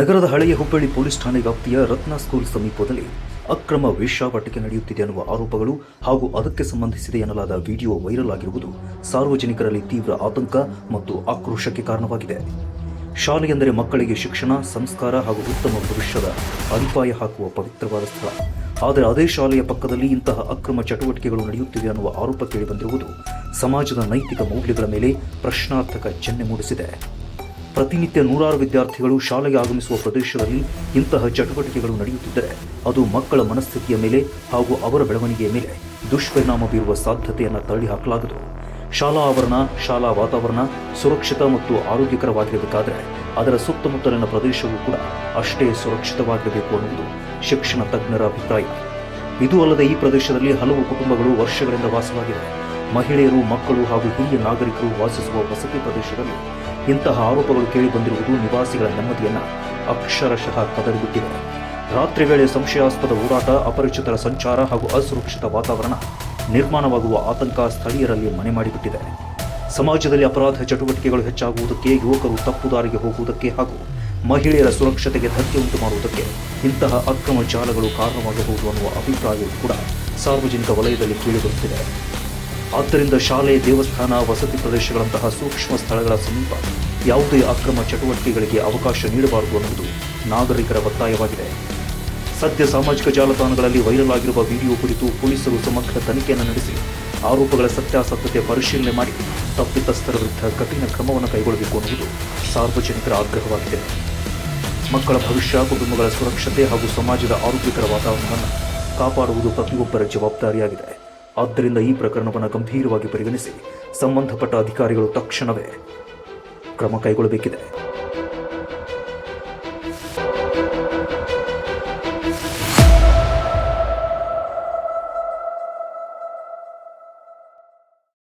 ನಗರದ ಹಳೆಯ ಹುಬ್ಬಳ್ಳಿ ಪೊಲೀಸ್ ಠಾಣೆ ವ್ಯಾಪ್ತಿಯ ರತ್ನ ಸ್ಕೂಲ್ ಸಮೀಪದಲ್ಲಿ ಅಕ್ರಮ ವೇಶ್ಯಾವಾಟಿಕೆ ನಡೆಯುತ್ತಿದೆ ಅನ್ನುವ ಆರೋಪಗಳು ಹಾಗೂ ಅದಕ್ಕೆ ಸಂಬಂಧಿಸಿದೆ ಎನ್ನಲಾದ ವಿಡಿಯೋ ವೈರಲ್ ಆಗಿರುವುದು ಸಾರ್ವಜನಿಕರಲ್ಲಿ ತೀವ್ರ ಆತಂಕ ಮತ್ತು ಆಕ್ರೋಶಕ್ಕೆ ಕಾರಣವಾಗಿದೆ. ಶಾಲೆಯೆಂದರೆ ಮಕ್ಕಳಿಗೆ ಶಿಕ್ಷಣ, ಸಂಸ್ಕಾರ ಹಾಗೂ ಉತ್ತಮ ಭವಿಷ್ಯದ ಅಡಿಪಾಯ ಹಾಕುವ ಪವಿತ್ರವಾದ ಸ್ಥಳ. ಆದರೆ ಅದೇ ಶಾಲೆಯ ಪಕ್ಕದಲ್ಲಿ ಇಂತಹ ಅಕ್ರಮ ಚಟುವಟಿಕೆಗಳು ನಡೆಯುತ್ತಿವೆ ಅನ್ನುವ ಆರೋಪ ಕೇಳಿಬಂದಿರುವುದು ಸಮಾಜದ ನೈತಿಕ ಮೌಲ್ಯಗಳ ಮೇಲೆ ಪ್ರಶ್ನಾರ್ಥಕ ಚಿಹ್ನೆ ಮೂಡಿಸಿದೆ. ಪ್ರತಿನಿತ್ಯ ನೂರಾರು ವಿದ್ಯಾರ್ಥಿಗಳು ಶಾಲೆಗೆ ಆಗಮಿಸುವ ಪ್ರದೇಶದಲ್ಲಿ ಇಂತಹ ಚಟುವಟಿಕೆಗಳು ನಡೆಯುತ್ತಿದ್ದರೆ ಅದು ಮಕ್ಕಳ ಮನಸ್ಥಿತಿಯ ಮೇಲೆ ಹಾಗೂ ಅವರ ಬೆಳವಣಿಗೆಯ ಮೇಲೆ ದುಷ್ಪರಿಣಾಮ ಬೀರುವ ಸಾಧ್ಯತೆಯನ್ನು ತಳ್ಳಿಹಾಕಲಾಗದು. ಶಾಲಾ ಆವರಣ, ಶಾಲಾ ವಾತಾವರಣ ಸುರಕ್ಷಿತ ಮತ್ತು ಆರೋಗ್ಯಕರವಾಗಿರಬೇಕಾದರೆ ಅದರ ಸುತ್ತಮುತ್ತಲಿನ ಪ್ರದೇಶವೂ ಕೂಡ ಅಷ್ಟೇ ಸುರಕ್ಷಿತವಾಗಿರಬೇಕು ಅನ್ನುವುದು ಶಿಕ್ಷಣ ತಜ್ಞರ ಅಭಿಪ್ರಾಯ. ಇದು ಅಲ್ಲದೆ ಈ ಪ್ರದೇಶದಲ್ಲಿ ಹಲವು ಕುಟುಂಬಗಳು ವರ್ಷಗಳಿಂದ ವಾಸವಾಗಿವೆ. ಮಹಿಳೆಯರು, ಮಕ್ಕಳು ಹಾಗೂ ಹಿರಿಯ ನಾಗರಿಕರು ವಾಸಿಸುವ ವಸತಿ ಪ್ರದೇಶದಲ್ಲಿ ಇಂತಹ ಆರೋಪಗಳು ಕೇಳಿಬಂದಿರುವುದು ನಿವಾಸಿಗಳ ನೆಮ್ಮದಿಯನ್ನು ಅಕ್ಷರಶಃ ಕದಡಿಬಿಟ್ಟಿದೆ. ರಾತ್ರಿ ವೇಳೆ ಸಂಶಯಾಸ್ಪದ ಓಡಾಟ, ಅಪರಿಚಿತರ ಸಂಚಾರ ಹಾಗೂ ಅಸುರಕ್ಷಿತ ವಾತಾವರಣ ನಿರ್ಮಾಣವಾಗುವ ಆತಂಕ ಸ್ಥಳೀಯರಲ್ಲಿ ಮನೆ ಮಾಡಿಬಿಟ್ಟಿದೆ. ಸಮಾಜದಲ್ಲಿ ಅಪರಾಧ ಚಟುವಟಿಕೆಗಳು ಹೆಚ್ಚಾಗುವುದಕ್ಕೆ, ಯುವಕರು ತಪ್ಪು ದಾರಿಗೆ ಹೋಗುವುದಕ್ಕೆ ಹಾಗೂ ಮಹಿಳೆಯರ ಸುರಕ್ಷತೆಗೆ ಧಕ್ಕೆ ಉಂಟು ಮಾಡುವುದಕ್ಕೆ ಇಂತಹ ಅಕ್ರಮ ಜಾಲಗಳು ಕಾರಣವಾಗಬಹುದು ಅನ್ನುವ ಅಭಿಪ್ರಾಯವೂ ಕೂಡ ಸಾರ್ವಜನಿಕ ವಲಯದಲ್ಲಿ ಕೇಳಿಬರುತ್ತಿದೆ. ಆದ್ದರಿಂದ ಶಾಲೆ, ದೇವಸ್ಥಾನ, ವಸತಿ ಪ್ರದೇಶಗಳಂತಹ ಸೂಕ್ಷ್ಮ ಸ್ಥಳಗಳ ಸಮೀಪ ಯಾವುದೇ ಅಕ್ರಮ ಚಟುವಟಿಕೆಗಳಿಗೆ ಅವಕಾಶ ನೀಡಬಾರದು ಅನ್ನುವುದು ನಾಗರಿಕರ ಒತ್ತಾಯವಾಗಿದೆ. ಸದ್ಯ ಸಾಮಾಜಿಕ ಜಾಲತಾಣಗಳಲ್ಲಿ ವೈರಲ್ ಆಗಿರುವ ವಿಡಿಯೋ ಕುರಿತು ಪೊಲೀಸರು ಸಮಗ್ರ ತನಿಖೆಯನ್ನು ನಡೆಸಿ ಆರೋಪಗಳ ಸತ್ಯಾಸತ್ಯತೆ ಪರಿಶೀಲನೆ ಮಾಡಿ ತಪ್ಪಿತಸ್ಥರ ವಿರುದ್ಧ ಕಠಿಣ ಕ್ರಮವನ್ನು ಕೈಗೊಳ್ಳಬೇಕು ಅನ್ನುವುದು ಸಾರ್ವಜನಿಕರ ಆಗ್ರಹವಾಗಿದೆ. ಮಕ್ಕಳ ಭವಿಷ್ಯ, ಕುಟುಂಬಗಳ ಸುರಕ್ಷತೆ ಹಾಗೂ ಸಮಾಜದ ಆರೋಗ್ಯಕರ ವಾತಾವರಣವನ್ನು ಕಾಪಾಡುವುದು ಪ್ರತಿಯೊಬ್ಬರ ಜವಾಬ್ದಾರಿಯಾಗಿದೆ. ಆದ್ದರಿಂದ ಈ ಪ್ರಕರಣವನ್ನು ಗಂಭೀರವಾಗಿ ಪರಿಗಣಿಸಿ ಸಂಬಂಧಪಟ್ಟ ಅಧಿಕಾರಿಗಳು ತಕ್ಷಣವೇ ಕ್ರಮ ಕೈಗೊಳ್ಳಬೇಕಿದೆ.